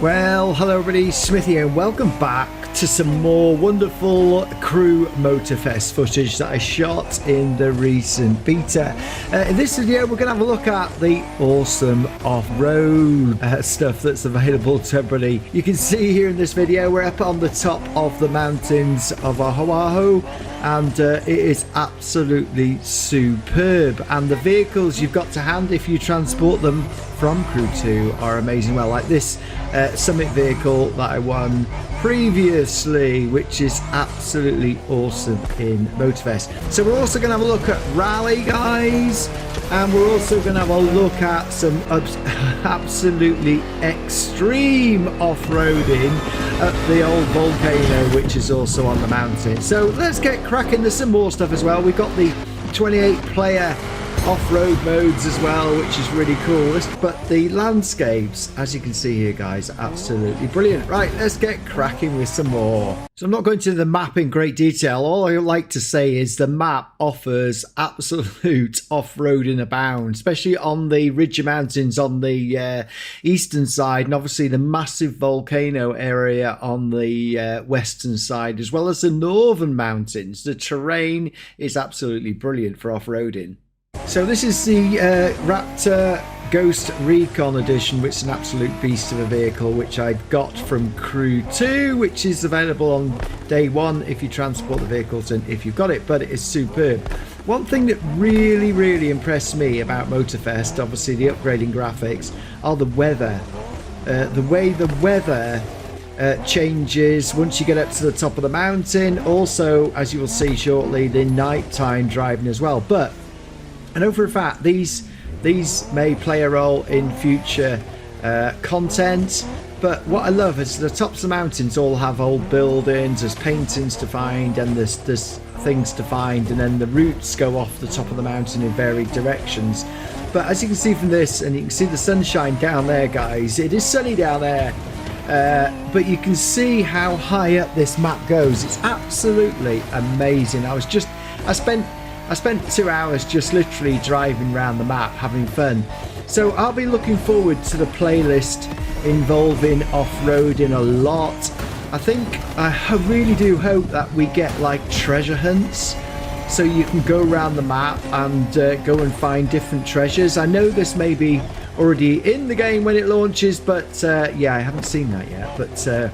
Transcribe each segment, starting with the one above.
Well, hello everybody, Smithy here, and welcome back to some more wonderful crew Motorfest footage that I shot in the recent beta. In this video we're going to have a look at the awesome off-road stuff that's available to everybody. You can see here in this video we're up on the top of the mountains of Ohau, and it is absolutely superb, and the vehicles you've got to hand if you transport them from Crew 2 are amazing. Well, like this Summit vehicle that I won previously, which is absolutely awesome in Motorfest. So we're also going to have a look at Rally, guys, and we're also going to have a look at some absolutely extreme off-roading at the old volcano, which is also on the mountain. So let's get cracking. There's some more stuff as well. We've got the 28 player off-road modes as well, which is really cool. But the landscapes, as you can see here, guys, are absolutely brilliant. Right, let's get cracking with some more. So I'm not going to the map in great detail. All I like to say is the map offers absolute off-roading abound, especially on the ridge of mountains on the eastern side, and obviously the massive volcano area on the western side, as well as the northern mountains. The terrain is absolutely brilliant for off-roading. So this is the Raptor Ghost Recon edition, which is an absolute beast of a vehicle, which I got from Crew 2, which is available on day one if you transport the vehicles and if you've got it, but it is superb. One thing that really impressed me about Motorfest, obviously the upgrading graphics, are the weather. The way the weather changes once you get up to the top of the mountain. Also, as you will see shortly, the nighttime driving as well. But I know for a fact these may play a role in future content, but what I love is the tops of the mountains all have old buildings, there's paintings to find, and there's things to find, and then the routes go off the top of the mountain in varied directions. But as you can see from this, and you can see the sunshine down there, guys, it is sunny down there, but you can see how high up this map goes. It's absolutely amazing. I spent 2 hours just literally driving around the map, having fun. So I'll be looking forward to the playlist involving off-roading a lot. I really do hope that we get like treasure hunts, so you can go around the map and go and find different treasures. I know this may be already in the game when it launches, but yeah, I haven't seen that yet. But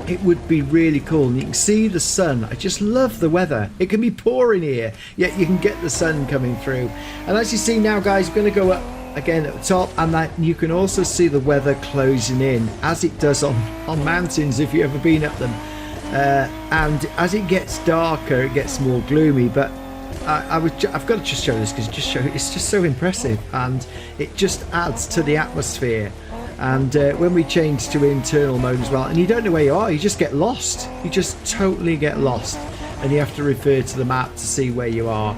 it would be really cool, and you can see the sun. I just love the weather. It can be pouring here, yet you can get the sun coming through. And as you see now, guys, we're going to go up again at the top, and that you can also see the weather closing in, as it does on mountains if you've ever been up them. And as it gets darker, it gets more gloomy. But I've got to just show this because it's just so impressive, and it just adds to the atmosphere. And when we change to internal mode as well, and you don't know where you are, you just get lost. You just totally get lost, and you have to refer to the map to see where you are.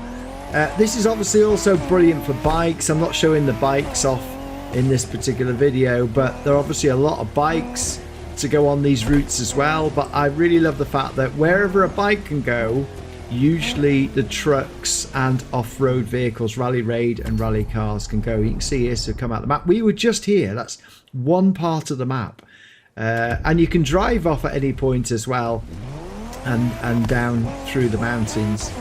This is obviously also brilliant for bikes. I'm not showing the bikes off in this particular video, but there are obviously a lot of bikes to go on these routes as well. But I really love the fact that wherever a bike can go, usually the trucks and off-road vehicles, rally raid and rally cars, can go. You can see here, so come out the map. We were just here. That's one part of the map, and you can drive off at any point as well, and down through the mountains.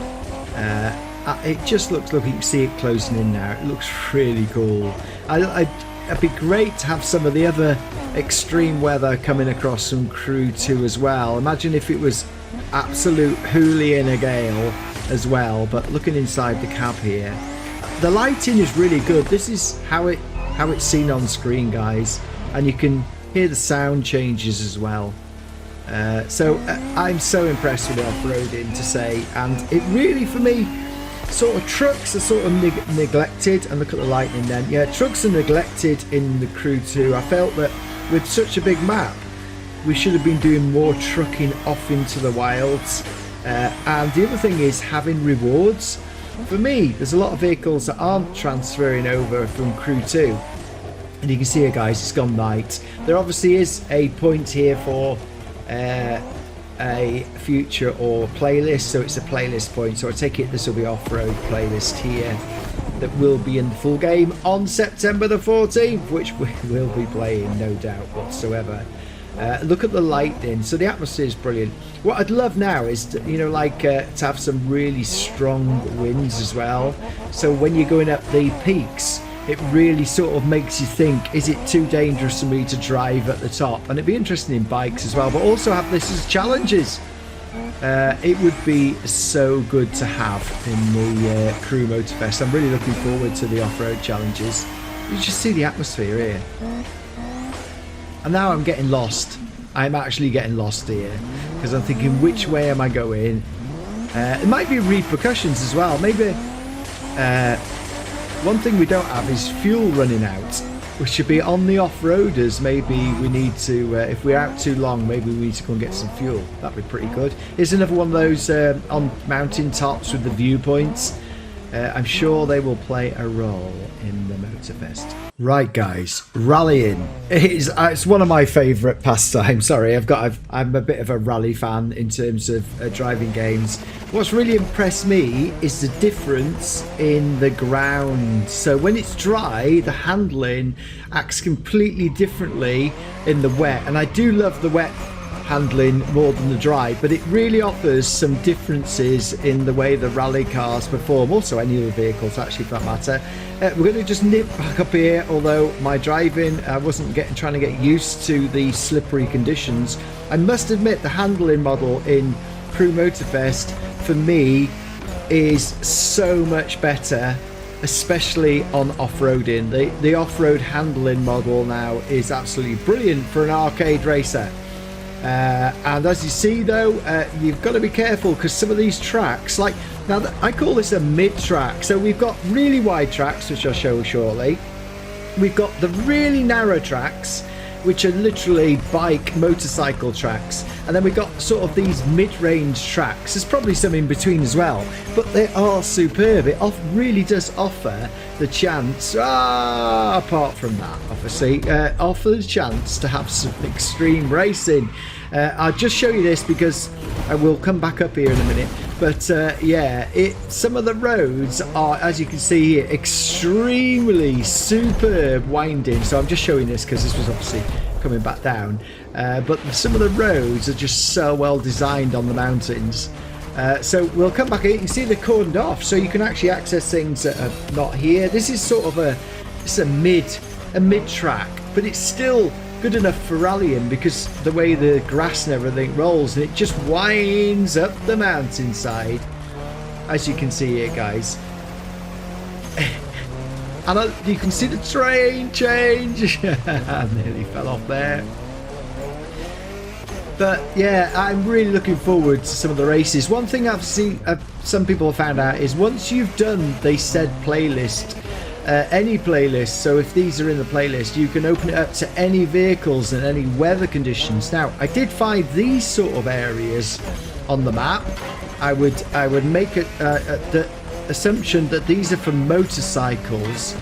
It just looks, look, you can see it closing in now. It looks really cool. It'd be great to have some of the other extreme weather coming across from Crew 2 as well. Imagine if it was absolute Julian gale as well. But looking inside the cab here, the lighting is really good. This is how it's seen on screen, guys, and you can hear the sound changes as well. So I'm so impressed with the off-roading, to say, and it really, for me, sort of trucks are sort of neglected. And look at the lightning then. Yeah, trucks are neglected in the Crew 2. I felt that with such a big map, we should have been doing more trucking off into the wilds. And the other thing is having rewards. For me, there's a lot of vehicles that aren't transferring over from Crew 2. And you can see here, guys, it's gone night. There obviously is a point here for a future or playlist, so it's a playlist point. So I take it this will be off-road playlist here. that will be in the full game on September the 14th, which we will be playing, no doubt whatsoever. Look at the lighting, so the atmosphere is brilliant. What I'd love now is to, you know, like to have some really strong winds as well, so when you're going up the peaks it really sort of makes you think, is it too dangerous for me to drive at the top? And it'd be interesting in bikes as well, but also have this as challenges. It would be so good to have in the Crew Motorfest. I'm really looking forward to the off-road challenges. You just see the atmosphere here. And now I'm getting lost. I'm actually getting lost here because I'm thinking, which way am I going? It might be repercussions as well. Maybe one thing we don't have is fuel running out, which should be on the off-roaders. Maybe we need to, if we're out too long, maybe we need to go and get some fuel. That'd be pretty good. Here's another one of those on mountain tops with the viewpoints. I'm sure they will play a role in the Motorfest. Right, guys, rallying it's one of my favourite pastimes. Sorry, I'm a bit of a rally fan in terms of driving games. What's really impressed me is the difference in the ground. So when it's dry, the handling acts completely differently in the wet, and I do love the wet handling more than the dry, but it really offers some differences in the way the rally cars perform, also any other vehicles actually for that matter. We're going to just nip back up here, although my driving, I wasn't trying to get used to the slippery conditions. I must admit the handling model in Crew Motorfest for me is so much better, especially on off-roading. The off-road handling model now is absolutely brilliant for an arcade racer. And as you see though, you've got to be careful because some of these tracks, like now I call this a mid track, so we've got really wide tracks which I'll show shortly, we've got the really narrow tracks which are literally bike motorcycle tracks, and then we've got sort of these mid-range tracks. There's probably some in between as well, but they are superb. It really does offer the chance, apart from that obviously, offer the chance to have some extreme racing. I'll just show you this because I will come back up here in a minute, but yeah, some of the roads are, as you can see here, extremely superb winding. So I'm just showing this because this was obviously coming back down, but some of the roads are just so well designed on the mountains. So we'll come back here. You can see they're cordoned off, so you can actually access things that are not here. This is sort of a mid track, but it's still good enough for rallying because the way the grass and everything rolls, and it just winds up the mountainside, as you can see here, guys. And you can see the train change. I nearly fell off there. But yeah, I'm really looking forward to some of the races. One thing I've seen some people have found out is once you've done the said playlist, any playlist, so if these are in the playlist, you can open it up to any vehicles and any weather conditions. Now, I did find these sort of areas on the map. I would make the assumption that these are for motorcycles,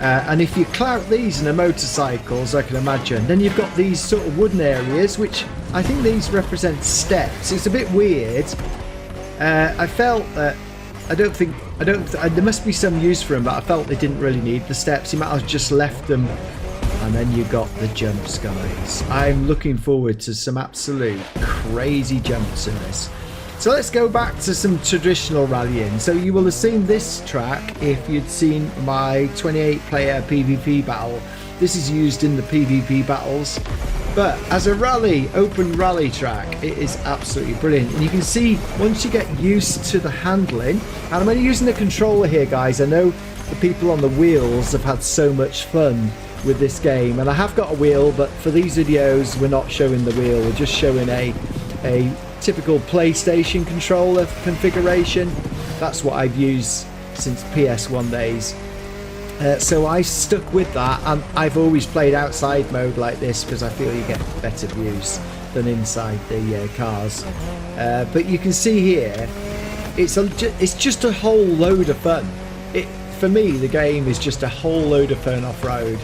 and if you clout these in the motorcycles, I can imagine, then you've got these sort of wooden areas, which I think these represent steps. It's a bit weird. I felt that there must be some use for them, but I felt they didn't really need the steps. You might have just left them, and then you got the jumps, guys. I'm looking forward to some absolute crazy jumps in this. So let's go back to some traditional rallying. So you will have seen this track if you'd seen my 28-player PvP battle. This is used in the PvP battles, but as a open rally track, it is absolutely brilliant. And you can see once you get used to the handling, and I'm only using the controller here, guys. I know the people on the wheels have had so much fun with this game, and I have got a wheel, but for these videos we're not showing the wheel, we're just showing a typical PlayStation controller configuration. That's what I've used since PS1 days. So I stuck with that, and I've always played outside mode like this because I feel you get better views than inside the cars. But you can see here, it's just a whole load of fun. For me, the game is just a whole load of fun off-road,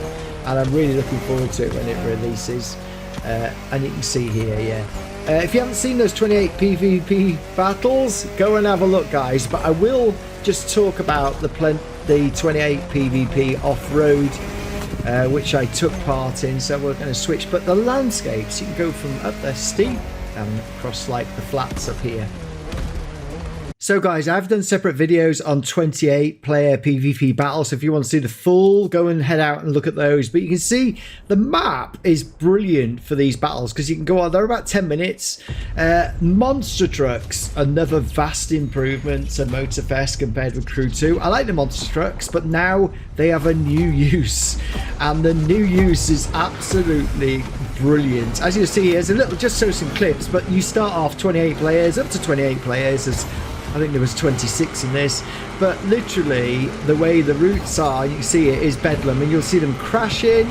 and I'm really looking forward to it when it releases. And you can see here, yeah. If you haven't seen those 28 PvP battles, go and have a look, guys. But I will just talk about the the 28 PvP off-road, which I took part in, so we're going to switch. But the landscapes, you can go from up there steep and across like the flats up here. So guys, I've done separate videos on 28 player PvP battles. If you want to see the full, go and head out and look at those. But you can see the map is brilliant for these battles because you can go on, they're about 10 minutes. Monster trucks, another vast improvement to Motorfest compared with Crew 2. I like the monster trucks, but now they have a new use. And the new use is absolutely brilliant. As you see, here's a little, just show some clips, but you start off 28 players, up to 28 players, as I think there was 26 in this, but literally the way the routes are, you can see it is bedlam, and you'll see them crashing.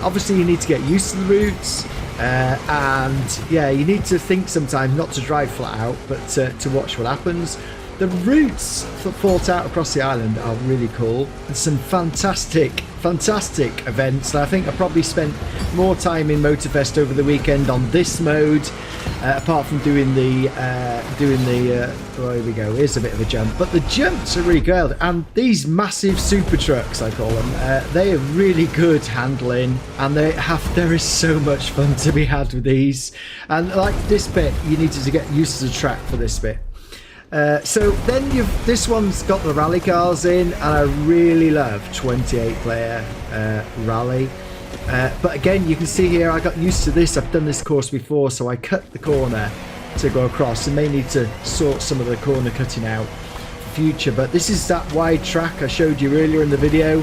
Obviously you need to get used to the routes, and yeah, you need to think sometimes not to drive flat out, but to watch what happens. The routes that fought out across the island are really cool, and some fantastic events. I think I probably spent more time in Motorfest over the weekend on this mode, apart from doing the oh, here we go, here's a bit of a jump, but the jumps are really good. And these massive super trucks, I call them, they are really good handling, and there is so much fun to be had with these. And like this bit, you needed to get used to the track for this bit. So then this one's got the rally cars in, and I really love 28 player rally. But again, you can see here I got used to this. I've done this course before, so I cut the corner to go across, and may need to sort some of the corner cutting out for future. But this is that wide track I showed you earlier in the video,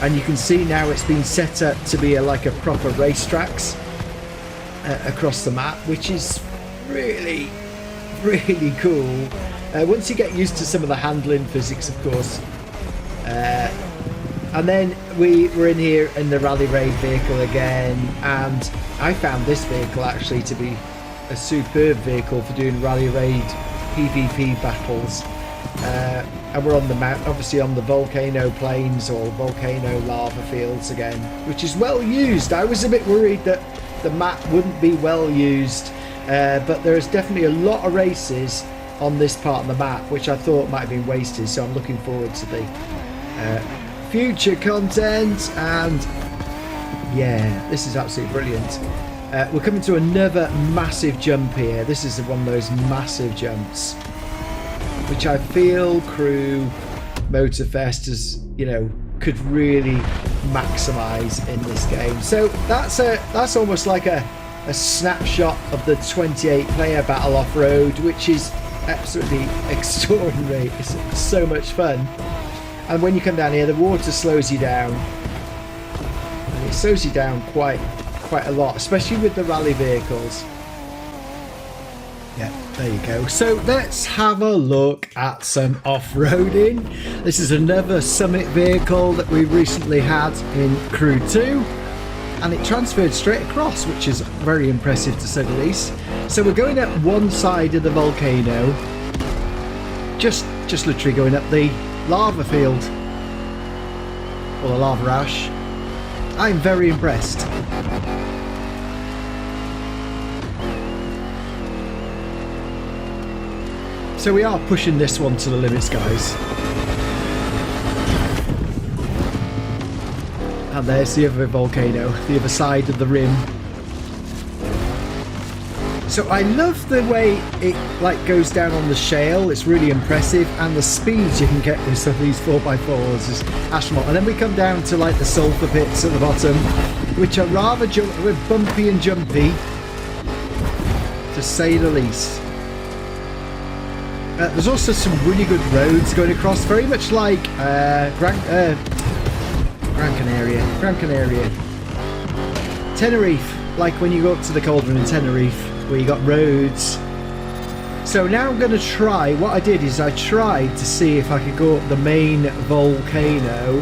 and you can see now it's been set up to be like a proper racetracks across the map, which is really cool. Once you get used to some of the handling physics, of course. And then we were in here in the Rally Raid vehicle again, and I found this vehicle actually to be a superb vehicle for doing Rally Raid PvP battles. And we're on the mount, obviously on the volcano plains or volcano lava fields again, which is well used. I was a bit worried that the map wouldn't be well used, but there's definitely a lot of races on this part of the map which I thought might have been wasted, so I'm looking forward to the future content. And yeah, this is absolutely brilliant. We're coming to another massive jump here. This is one of those massive jumps which I feel Crew Motorfest as, you know, could really maximize in this game. So that's almost like a snapshot of the 28 player battle off-road, which is absolutely extraordinary. It's so much fun. And when you come down here, the water slows you down, and it slows you down quite a lot, especially with the rally vehicles. Yeah, there you go. So let's have a look at some off-roading. This is another Summit vehicle that we recently had in Crew 2. And it transferred straight across, which is very impressive to say the least. So we're going up one side of the volcano, just literally going up the lava field, or the lava ash. I'm very impressed. So we are pushing this one to the limits, guys. And there's the other volcano, the other side of the rim. So I love the way it like goes down on the shale. It's really impressive, and the speeds you can get with some of these 4x4s is astronomical. And then we come down to like the sulfur pits at the bottom, which are rather bumpy and jumpy, to say the least. There's also some really good roads going across, very much like Gran Canaria, Tenerife, like when you go up to the cauldron in Tenerife, where you got roads. So now I'm going to try, what I did is I tried to see if I could go up the main volcano,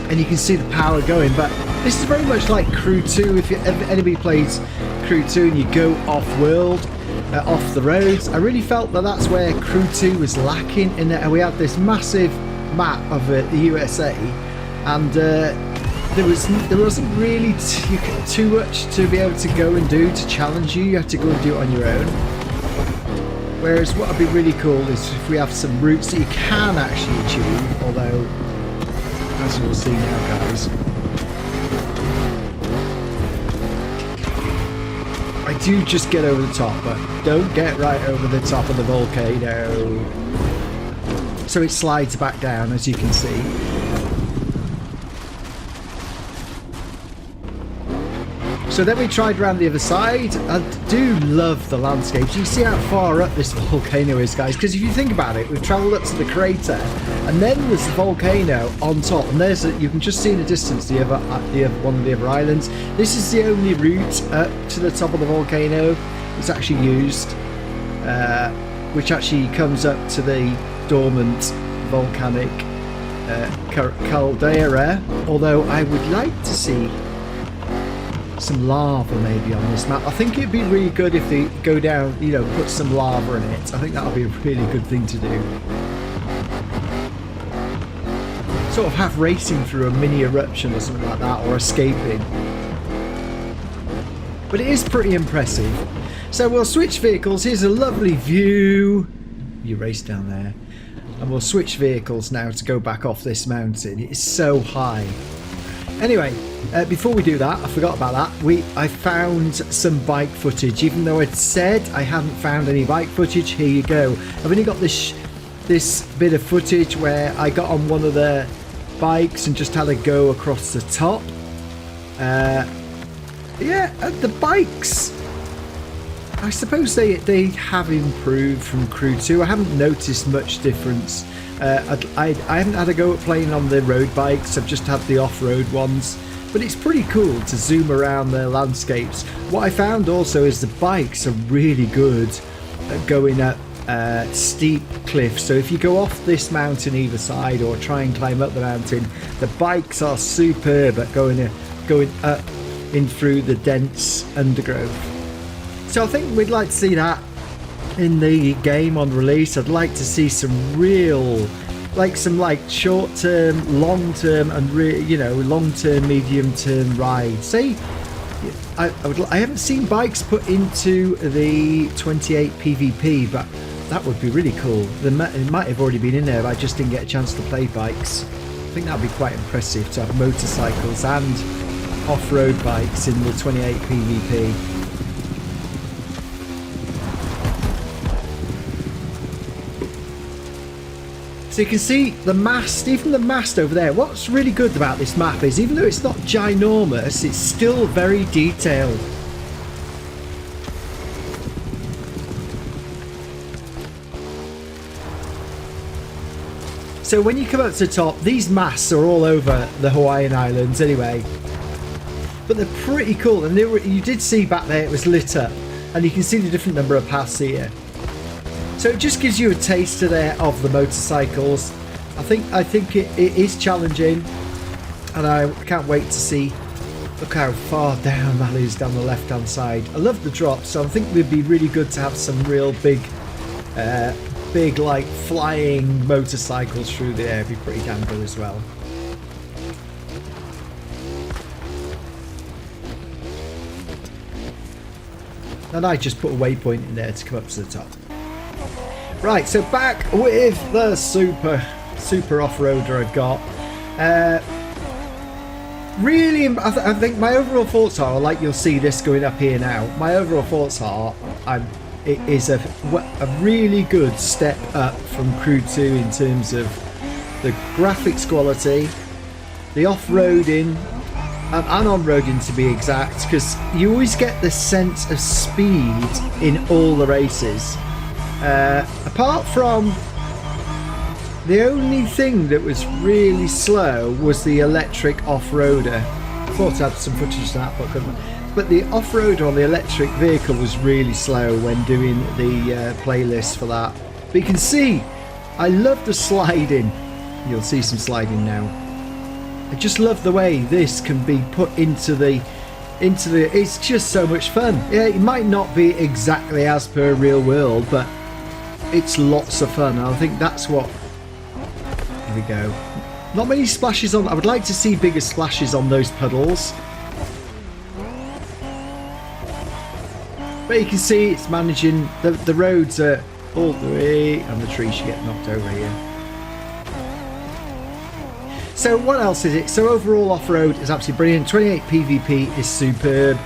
and you can see the power going. But this is very much like Crew 2. If anybody plays Crew 2 and you go off-world, off the roads, I really felt that that's where Crew 2 was lacking, in that we had this massive map of the USA, and there wasn't really too much to be able to go and do to challenge you. You had to go and do it on your own. Whereas what would be really cool is if we have some routes that you can actually achieve, although, as you'll see now, guys, I do just get over the top, but don't get right over the top of the volcano. So it slides back down, as you can see. So then we tried around the other side. I do love the landscapes. You see how far up this volcano is, guys, because if you think about it, we've travelled up to the crater, and then there's the volcano on top, and there's you can just see in the distance the other one of the other islands. This is the only route up to the top of the volcano that's actually used, which actually comes up to the dormant volcanic caldera. Although I would like to see some lava maybe on this map. I think it'd be really good if they go down, you know, put some lava in it. I think that would be a really good thing to do. Sort of have racing through a mini eruption or something like that, or escaping. But it is pretty impressive. So we'll switch vehicles. Here's a lovely view. You race down there. And we'll switch vehicles now to go back off this mountain. It is so high. Anyway, before we do that, I forgot about that. I found some bike footage. Even though I'd said I hadn't found any bike footage, here you go. I've only got this bit of footage where I got on one of the bikes and just had a go across the top. Yeah, the bikes, I suppose they have improved from Crew 2. I haven't noticed much difference. I haven't had a go at playing on the road bikes. I've just had the off-road ones. But it's pretty cool to zoom around the landscapes. What I found also is the bikes are really good at going up steep cliffs. So if you go off this mountain either side or try and climb up the mountain, the bikes are superb at going up in through the dense undergrowth. So I think we'd like to see that in the game on release. I'd like to see some real, some short-term, long-term, and long-term, medium-term rides. Say, I haven't seen bikes put into the 28 PvP, but that would be really cool. It might have already been in there, but I just didn't get a chance to play bikes. I think that would be quite impressive to have motorcycles and off-road bikes in the 28 PvP. So you can see the mast, even the mast over there. What's really good about this map is, even though it's not ginormous, it's still very detailed. So when you come up to the top, these masts are all over the Hawaiian Islands anyway. But they're pretty cool, and you did see back there it was lit up, and you can see the different number of paths here. So it just gives you a taster there of the motorcycles. I think it is challenging, and I can't wait to see. Look how far down that is down the left-hand side. I love the drop, so I think it would be really good to have some real big like flying motorcycles through the air. It'd be pretty damn good as well. And I just put a waypoint in there to come up to the top. Right, so back with the super off-roader I've got. Really, I think my overall thoughts are, like you'll see this going up here now, my overall thoughts are, it is a really good step up from Crew 2 in terms of the graphics quality, the off-roading, and on-roading to be exact, because you always get the sense of speed in all the races. Apart from the only thing that was really slow was the electric off-roader. I thought I had some footage of that, but couldn't. But the off-roader on the electric vehicle was really slow when doing the playlist for that. But you can see, I love the sliding. You'll see some sliding now. I just love the way this can be put into the. It's just so much fun. Yeah, it might not be exactly as per real world, but it's lots of fun. I think that's what. Here we go. Not many splashes on. I would like to see bigger splashes on those puddles. But you can see it's managing. The roads are all the way, and the tree should get knocked over here. So what else is it? So overall off-road is absolutely brilliant. 28 PvP is superb.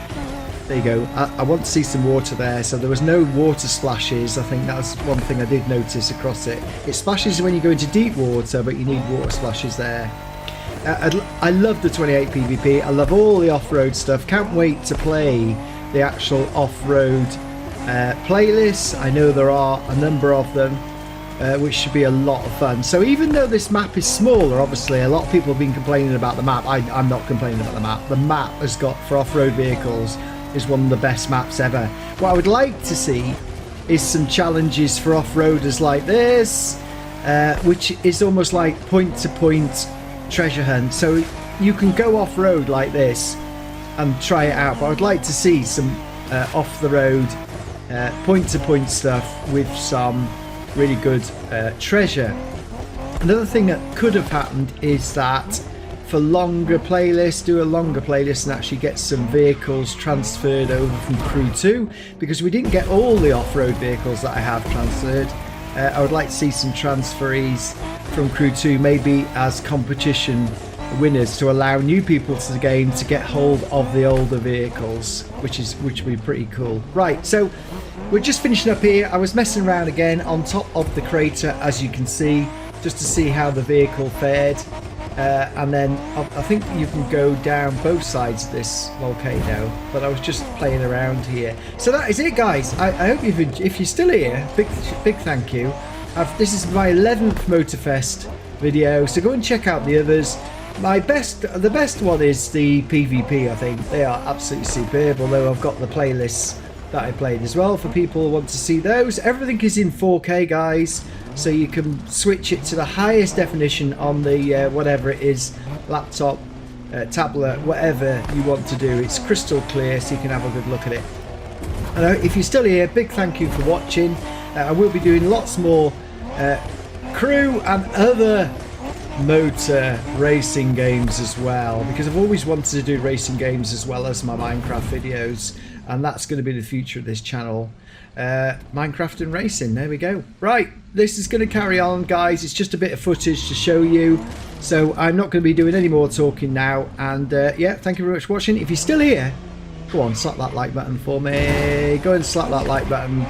There you go. I want to see some water there. So there was no water splashes. I think that's one thing I did notice across it. It splashes when you go into deep water, but you need water splashes there. I love the 28 PvP. I love all the off-road stuff. Can't wait to play the actual off-road playlists. I know there are a number of them, which should be a lot of fun. So even though this map is smaller, obviously a lot of people have been complaining about the map. I'm not complaining about the map. The map has got, for off-road vehicles, is one of the best maps ever. What I would like to see is some challenges for off-roaders like this, which is almost like point-to-point treasure hunt. So you can go off-road like this and try it out, but I'd like to see some off-the-road point-to-point stuff with some really good treasure. Another thing that could have happened is that for longer playlists, do a longer playlist and actually get some vehicles transferred over from Crew 2, because we didn't get all the off-road vehicles that I have transferred. I would like to see some transferees from Crew 2, maybe as competition winners, to allow new people to the game to get hold of the older vehicles, which would be pretty cool. Right, so we're just finishing up here. I was messing around again on top of the crater, as you can see, just to see how the vehicle fared. And then I think you can go down both sides of this volcano, but I was just playing around here. So that is it, guys. I hope if you're still here, big thank you. This is my 11th Motorfest video, so go and check out the others. The best one is the PvP. I think they are absolutely superb, although I've got the playlists that I played as well for people who want to see those. Everything is in 4K, guys, so you can switch it to the highest definition on the whatever it is, laptop, tablet, whatever you want to do. It's crystal clear, so you can have a good look at it. And if you're still here, big thank you for watching. I will be doing lots more crew and other motor racing games as well, because I've always wanted to do racing games as well as my Minecraft videos, and that's going to be the future of this channel. Minecraft and racing, there we go. Right, this is going to carry on, guys. It's just a bit of footage to show you, so I'm not going to be doing any more talking now. And yeah, thank you very much for watching. If you're still here, go on, slap that like button for me. Go and slap that like button.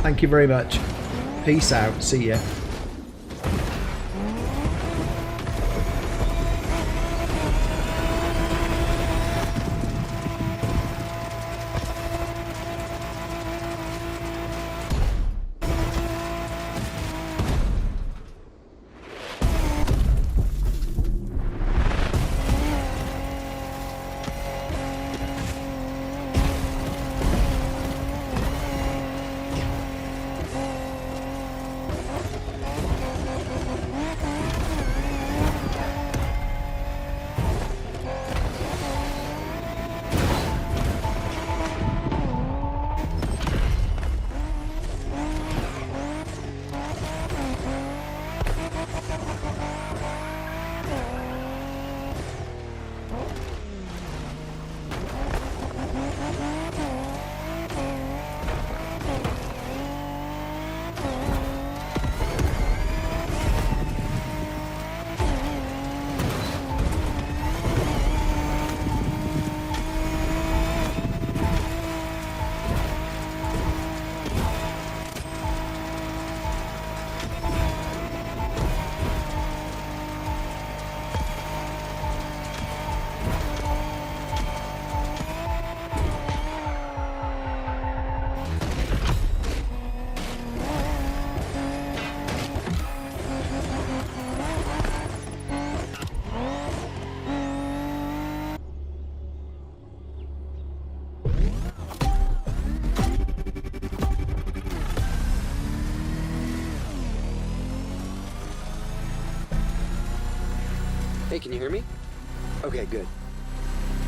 Thank you very much. Peace out. See ya. Hey, can you hear me? Okay, good.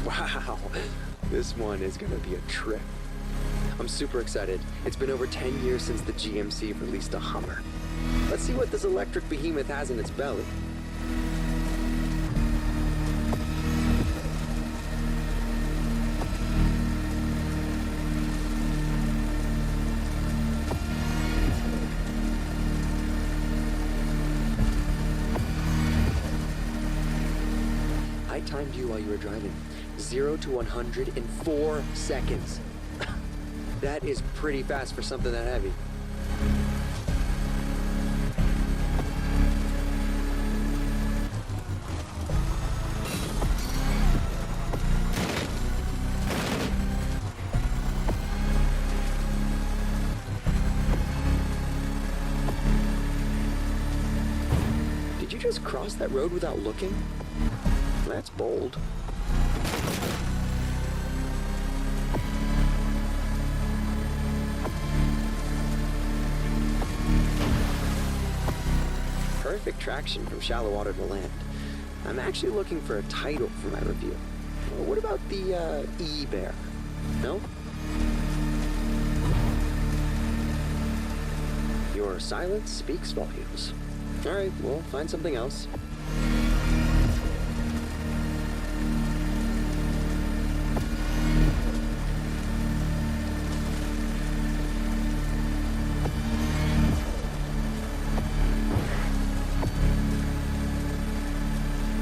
Wow, this one is gonna be a trip. I'm super excited. It's been over 10 years since the GMC released a Hummer. Let's see what this electric behemoth has in its belly. I timed you while you were driving. 0 to 100 in 4 seconds. That is pretty fast for something that heavy. Did you just cross that road without looking? That's bold. Perfect traction from shallow water to land. I'm actually looking for a title for my review. Well, what about the E-Bear? No? Your silence speaks volumes. Alright, we'll find something else.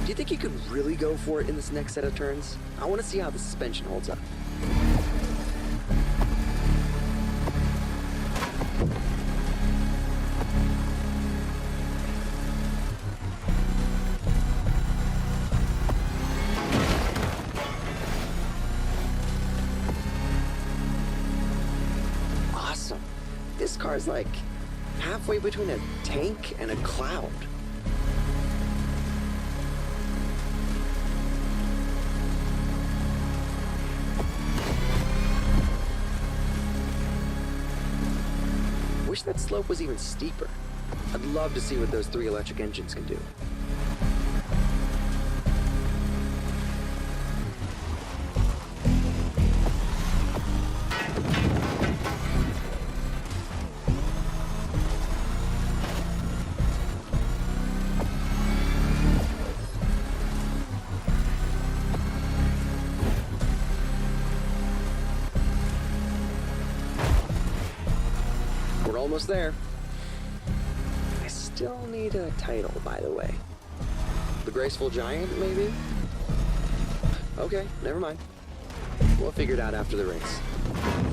Do you think you could really go for it in this next set of turns? I want to see how the suspension holds up. Awesome. This car's like halfway between a tank and a cloud. Wish that slope was even steeper. I'd love to see what those 3 electric engines can do. We're almost there. I still need a title, by the way. The Graceful Giant, maybe? Okay, never mind. We'll figure it out after the race.